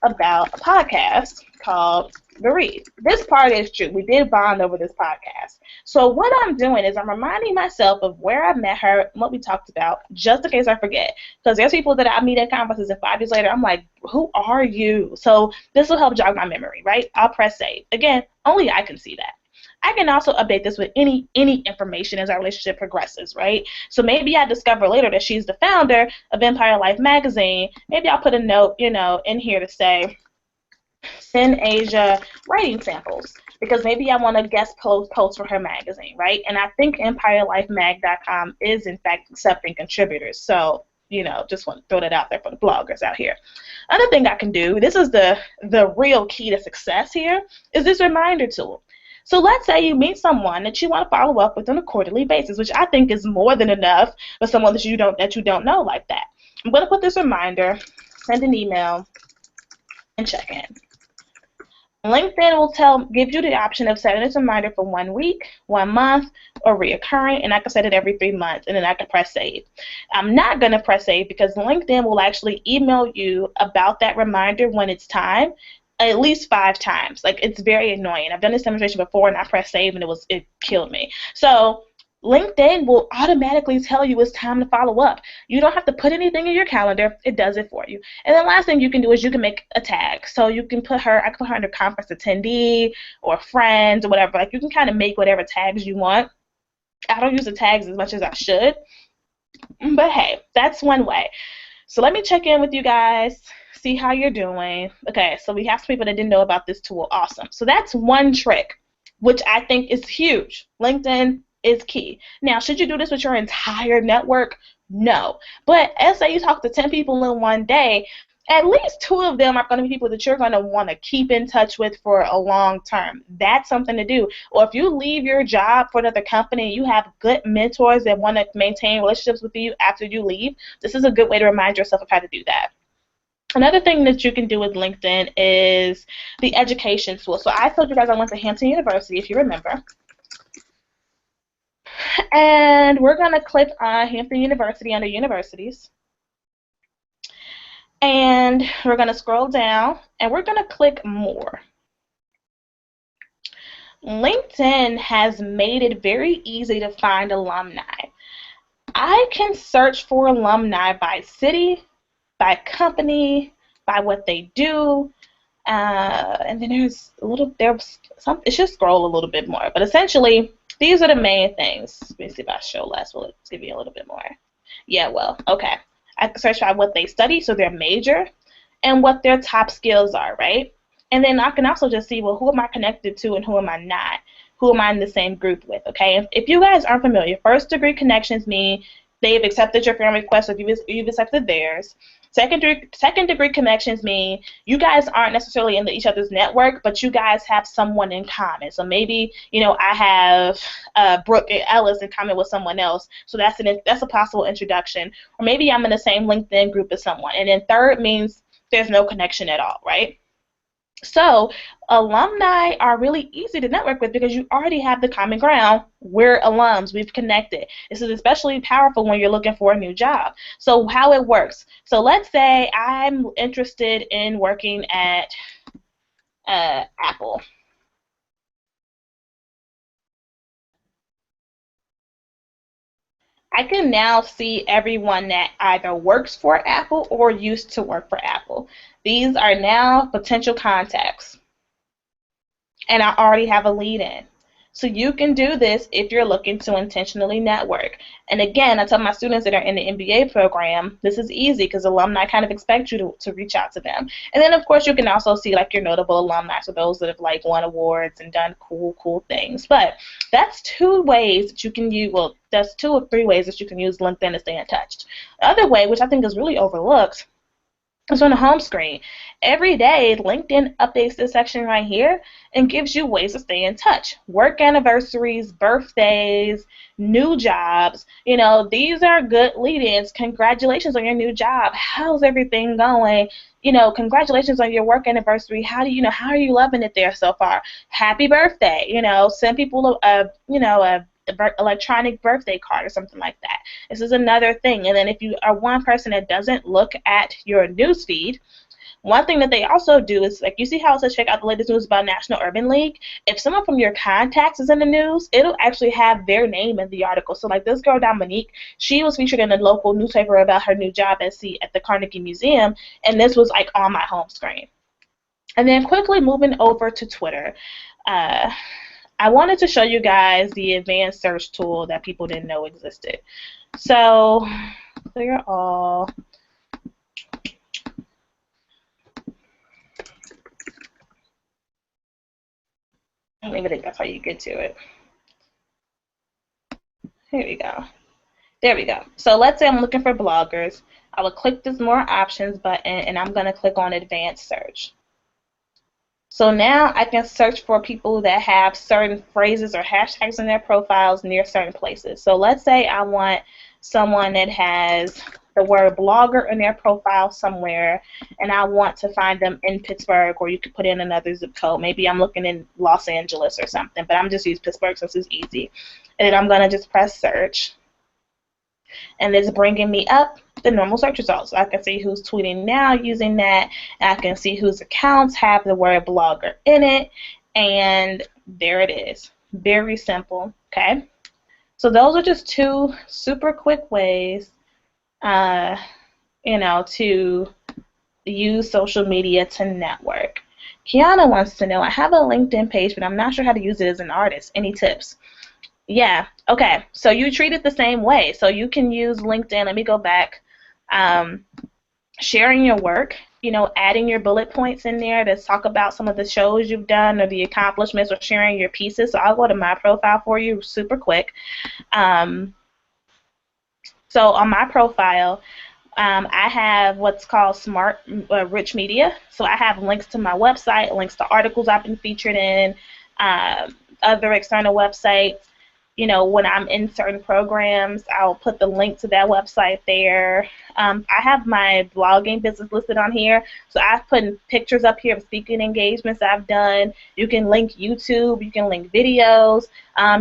about a podcast called The Read. This part is true. We did bond over this podcast. So what I'm doing is I'm reminding myself of where I met her and what we talked about, just in case I forget. Because there's people that I meet at conferences and 5 years later, I'm like, who are you? So this will help jog my memory, right? I'll press save. Again, only I can see that. I can also update this with any information as our relationship progresses, right? So maybe I discover later that she's the founder of Empire Life magazine. Maybe I'll put a note, in here to say, send Asia writing samples, because maybe I want to guest post for her magazine, right? And I think EmpireLifeMag.com is in fact accepting contributors. So, just want to throw that out there for the bloggers out here. Another thing I can do, this is the real key to success here, is this reminder tool. So let's say you meet someone that you want to follow up with on a quarterly basis, which I think is more than enough for someone that you don't know like that. I'm going to put this reminder, send an email, and check in. LinkedIn will give you the option of setting this reminder for 1 week, 1 month, or reoccurring, and I can set it every 3 months, and then I can press save. I'm not going to press save because LinkedIn will actually email you about that reminder when it's time, at least 5 times. Like, it's very annoying. I've done this demonstration before and I pressed save and it killed me. So LinkedIn will automatically tell you it's time to follow up. You don't have to put anything in your calendar. It does it for you. And the last thing you can do is you can make a tag. So you can I can put her under conference attendee or friends or whatever. Like, you can kind of make whatever tags you want. I don't use the tags as much as I should. But hey, that's one way. So let me check in with you guys, see how you're doing. Okay, so we have some people that didn't know about this tool. Awesome. So that's one trick, which I think is huge. LinkedIn is key. Now, should you do this with your entire network? No. But let's say you talk to 10 people in one day, at least 2 of them are going to be people that you're going to want to keep in touch with for a long term. That's something to do. Or if you leave your job for another company and you have good mentors that want to maintain relationships with you after you leave, this is a good way to remind yourself of how to do that. Another thing that you can do with LinkedIn is the education tool. So I told you guys I went to Hampton University, if you remember. And we're going to click on Hampton University under Universities. And we're going to scroll down, and we're going to click More. LinkedIn has made it very easy to find alumni. I can search for alumni by city, by company, by what they do, and then it should scroll a little bit more. But essentially, these are the main things. Let me see if I show less. Will it give you a little bit more? Yeah, well, okay. I can search by what they study, so their major, and what their top skills are, right? And then I can also just see, well, who am I connected to and who am I not? Who am I in the same group with, okay? If you guys aren't familiar, first degree connections mean they've accepted your friend request if you've accepted theirs. Second degree connections mean you guys aren't necessarily in each other's network, but you guys have someone in common. So maybe, I have Brooke and Ellis in common with someone else, so that's a possible introduction. Or maybe I'm in the same LinkedIn group as someone. And then third means there's no connection at all, right? So alumni are really easy to network with because you already have the common ground. We're alums. We've connected. This is especially powerful when you're looking for a new job. So how it works. So let's say I'm interested in working at Apple. I can now see everyone that either works for Apple or used to work for Apple. These are now potential contacts. And I already have a lead in. So you can do this if you're looking to intentionally network. And again, I tell my students that are in the MBA program, this is easy because alumni kind of expect you to reach out to them. And then of course you can also see like your notable alumni, so those that have like won awards and done cool things. But that's two ways that you can use, well, that's 2 or 3 ways that you can use LinkedIn to stay in touch. The other way, which I think is really overlooked, it's on the home screen. Every day, LinkedIn updates this section right here and gives you ways to stay in touch. Work anniversaries, birthdays, new jobs. You know, these are good lead-ins. Congratulations on your new job. How's everything going? You know, congratulations on your work anniversary. How are you loving it there so far? Happy birthday. You know, send people a electronic birthday card or something like that. This is another thing. And then if you are one person that doesn't look at your news feed, one thing that they also do is, like, you see how it says check out the latest news about National Urban League? If someone from your contacts is in the news, it'll actually have their name in the article. So like this girl Dominique, she was featured in a local newspaper about her new job at the Carnegie Museum, and this was like on my home screen. And then quickly moving over to Twitter. I wanted to show you guys the advanced search tool that people didn't know existed. So clear all. I don't even think that's how you get to it. Here we go. There we go. So let's say I'm looking for bloggers. I will click this more options button and I'm going to click on advanced search. So now I can search for people that have certain phrases or hashtags in their profiles near certain places. So let's say I want someone that has the word blogger in their profile somewhere, and I want to find them in Pittsburgh, or you could put in another zip code. Maybe I'm looking in Los Angeles or something, but I'm just use Pittsburgh since it's easy. And then I'm going to just press search. And it's bringing me up the normal search results. I can see who's tweeting now using that. I can see whose accounts have the word blogger in it. And there it is. Very simple. Okay. So those are just 2 super quick ways, to use social media to network. Kiana wants to know, I have a LinkedIn page, but I'm not sure how to use it as an artist. Any tips? Yeah, okay, so you treat it the same way. So you can use LinkedIn, let me go back, sharing your work, adding your bullet points in there to talk about some of the shows you've done or the accomplishments, or sharing your pieces. So I'll go to my profile for you super quick. So on my profile, I have what's called Smart Rich Media. So I have links to my website, links to articles I've been featured in, other external websites. When I'm in certain programs, I'll put the link to that website there. I have my blogging business listed on here. So I've put pictures up here of speaking engagements I've done. You can link YouTube. You can link videos.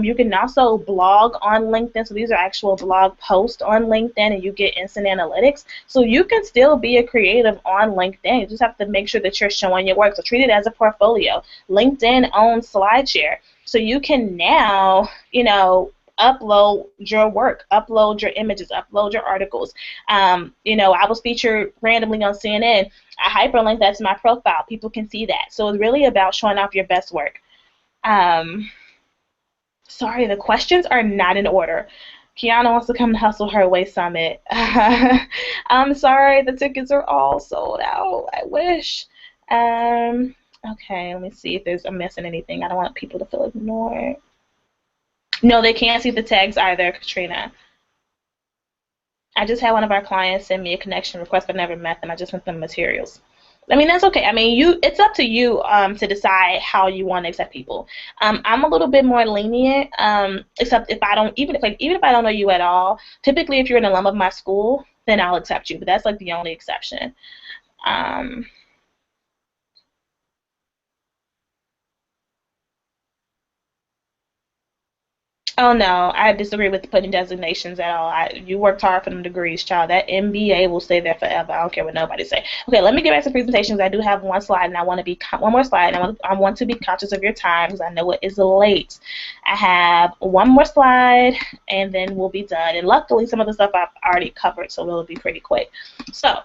You can also blog on LinkedIn. So these are actual blog posts on LinkedIn, and you get instant analytics. So you can still be a creative on LinkedIn. You just have to make sure that you're showing your work. So treat it as a portfolio. LinkedIn owns SlideShare. So you can now, upload your work, upload your images, upload your articles. I was featured randomly on CNN. I hyperlink that to my profile. People can see that. So it's really about showing off your best work. Sorry, the questions are not in order. Kiana wants to come to Hustle Her Way Summit. I'm sorry, the tickets are all sold out. I wish. Okay, let me see if I'm missing anything. I don't want people to feel ignored. No, they can't see the tags either, Katrina. I just had one of our clients send me a connection request, but never met them. I just sent them materials. I mean, that's okay. I mean, it's up to you to decide how you want to accept people. I'm a little bit more lenient, except if I don't, even if I don't know you at all. Typically, if you're an alum of my school, then I'll accept you. But that's like the only exception. Oh no, I disagree with putting designations at all. You worked hard for them degrees, child. That MBA will stay there forever. I don't care what nobody say. Okay, let me get back to presentations. I do have one slide, and I want to be one more slide, and I want to be conscious of your time because I know it is late. I have one more slide, and then we'll be done. And luckily, some of the stuff I've already covered, so it'll be pretty quick. So,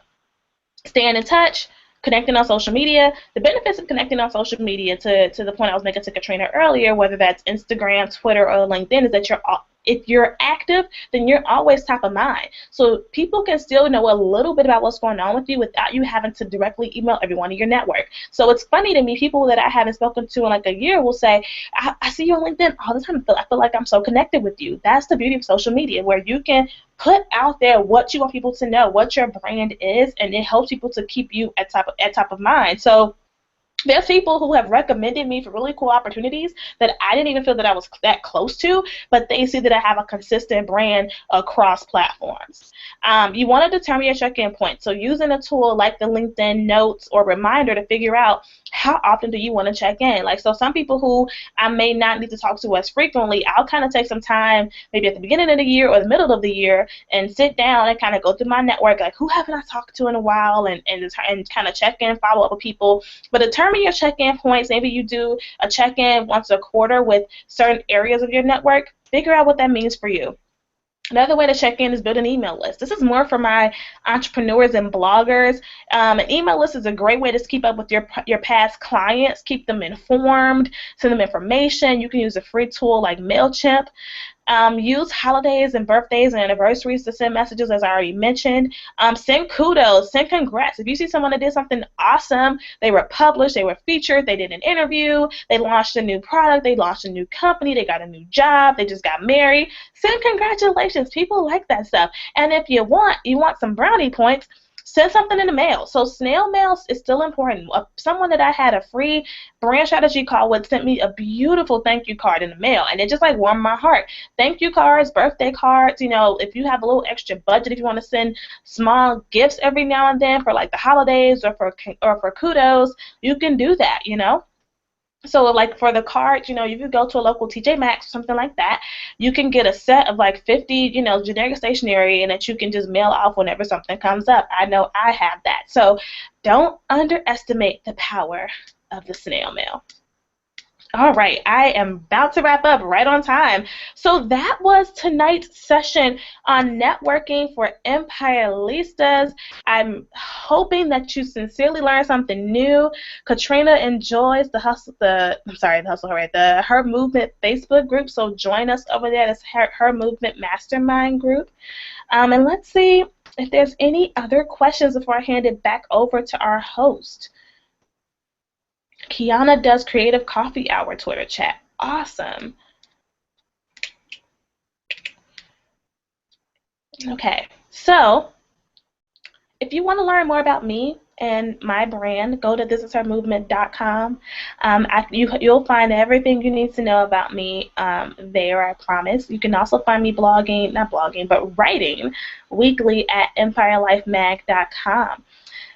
staying in touch. Connecting on social media, the benefits of connecting on social media to the point I was making to Katrina earlier, whether that's Instagram, Twitter, or LinkedIn, is that if you're active, then you're always top of mind. So people can still know a little bit about what's going on with you without you having to directly email everyone in your network. So it's funny to me, people that I haven't spoken to in like a year will say, I see you on LinkedIn all the time. I feel like I'm so connected with you. That's the beauty of social media, where you can put out there what you want people to know, what your brand is, and it helps people to keep you at top of mind. So there's people who have recommended me for really cool opportunities that I didn't even feel that I was that close to, but they see that I have a consistent brand across platforms. You want to determine your check-in point. So using a tool like the LinkedIn Notes or Reminder to figure out how often do you want to check in. Like, so some people who I may not need to talk to as frequently, I'll kind of take some time maybe at the beginning of the year or the middle of the year and sit down and kind of go through my network, like who haven't I talked to in a while, and kind of check in, follow up with people. But determine your check-in points. Maybe you do a check-in once a quarter with certain areas of your network. Figure out what that means for you. Another way to check in is build an email list. This is more for my entrepreneurs and bloggers. An email list is a great way to keep up with your past clients, keep them informed, send them information. You can use a free tool like MailChimp. Use holidays and birthdays and anniversaries to send messages, as I already mentioned. Send kudos, send congrats. If you see someone that did something awesome, they were published, they were featured, they did an interview, they launched a new product, they launched a new company, they got a new job, they just got married, send congratulations. People like that stuff. And if you want some brownie points, send something in the mail. So snail mail is still important. Someone that I had a free brand strategy call with sent me a beautiful thank you card in the mail, and it just like warmed my heart. Thank you cards, birthday cards, if you have a little extra budget, if you want to send small gifts every now and then for like the holidays or for kudos, you can do that, So like for the cards, you could go to a local TJ Maxx or something like that. You can get a set of like 50, generic stationery, and that you can just mail off whenever something comes up. I know I have that. So don't underestimate the power of the snail mail. All right, I am about to wrap up right on time. So that was tonight's session on networking for Empirelistas. I'm hoping that you sincerely learned something new. Katrina enjoys the Her Movement Facebook group, so join us over there. That's Her Movement Mastermind group. And let's see if there's any other questions before I hand it back over to our host. Kiana does Creative Coffee Hour Twitter chat. Awesome. Okay, so if you want to learn more about me and my brand, go to thisishermovement.com. You'll find everything you need to know about me there, I promise. You can also find me writing weekly at empirelifemag.com.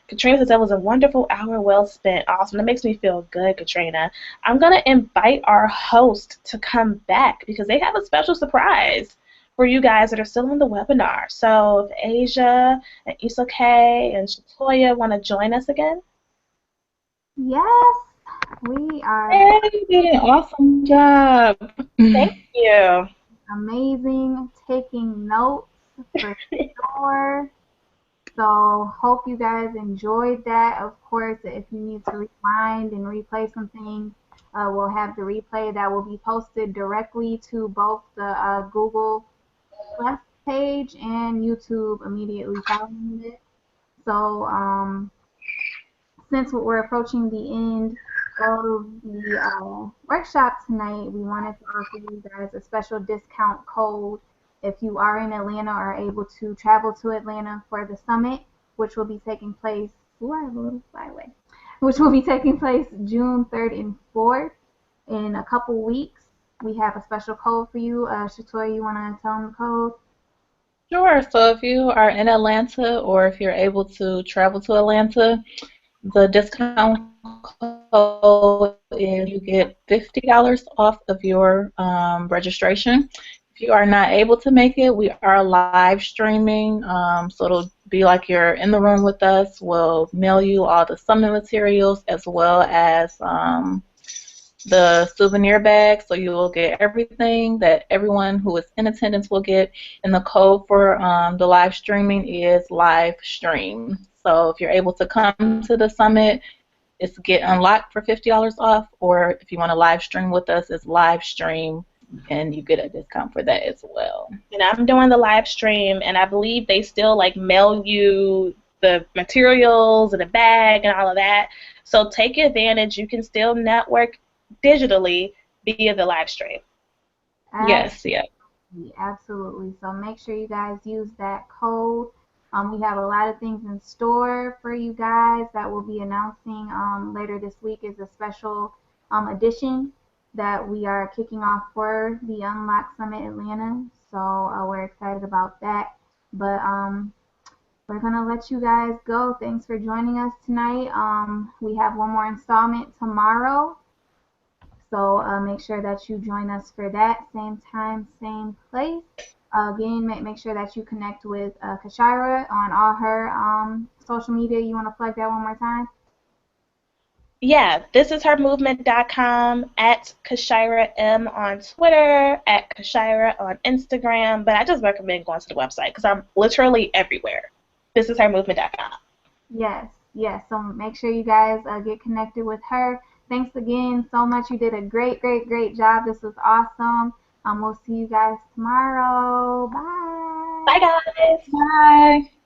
Katrina says that was a wonderful hour well spent. Awesome. That makes me feel good, Katrina. I'm going to invite our host to come back because they have a special surprise for you guys that are still in the webinar. So if Asia and Isoke and Shatoya want to join us again. Yes, we are. Hey, you did an awesome job. Thank you. Amazing. Taking notes for sure. So hope you guys enjoyed that. Of course, if you need to rewind and replay some things, we'll have the replay that will be posted directly to both the Google Plus page and YouTube immediately following it. So since we're approaching the end of the workshop tonight, we wanted to offer you guys a special discount code if you are in Atlanta or are able to travel to Atlanta for the summit, which will be taking place, which will be taking place June 3rd and 4th in a couple weeks. We have a special code for you. Shatoya, you want to tell them the code? Sure. So if you are in Atlanta or if you're able to travel to Atlanta, the discount code code is you get $50 off of your registration. If you are not able to make it, we are live streaming, so it'll be like you're in the room with us. We'll mail you all the summit materials as well as the souvenir bag, so you will get everything that everyone who is in attendance will get. And the code for the live streaming is live stream. So if you're able to come to the summit, it's get unlocked for $50 off, or if you want to live stream with us, it's live stream, and you get a discount for that as well. And I'm doing the live stream, and I believe they still like mail you the materials and the bag and all of that. So take advantage. You can still network digitally via the live stream. Yes, yeah. Absolutely. So make sure you guys use that code. We have a lot of things in store for you guys that we'll be announcing later this week. Is a special edition that we are kicking off for the Unlock Summit Atlanta. So we're excited about that. But we're going to let you guys go. Thanks for joining us tonight. We have one more installment tomorrow. So make sure that you join us for that. Same time, same place. Again, make sure that you connect with Kyshira on all her social media. You want to plug that one more time? Yeah, this is hermovement.com, at Kyshira M on Twitter, at Kyshira on Instagram, but I just recommend going to the website because I'm literally everywhere. This is hermovement.com. Yes, yes. So make sure you guys get connected with her. Thanks again so much. You did a great, great, great job. This was awesome. We'll see you guys tomorrow. Bye. Bye, guys. Bye.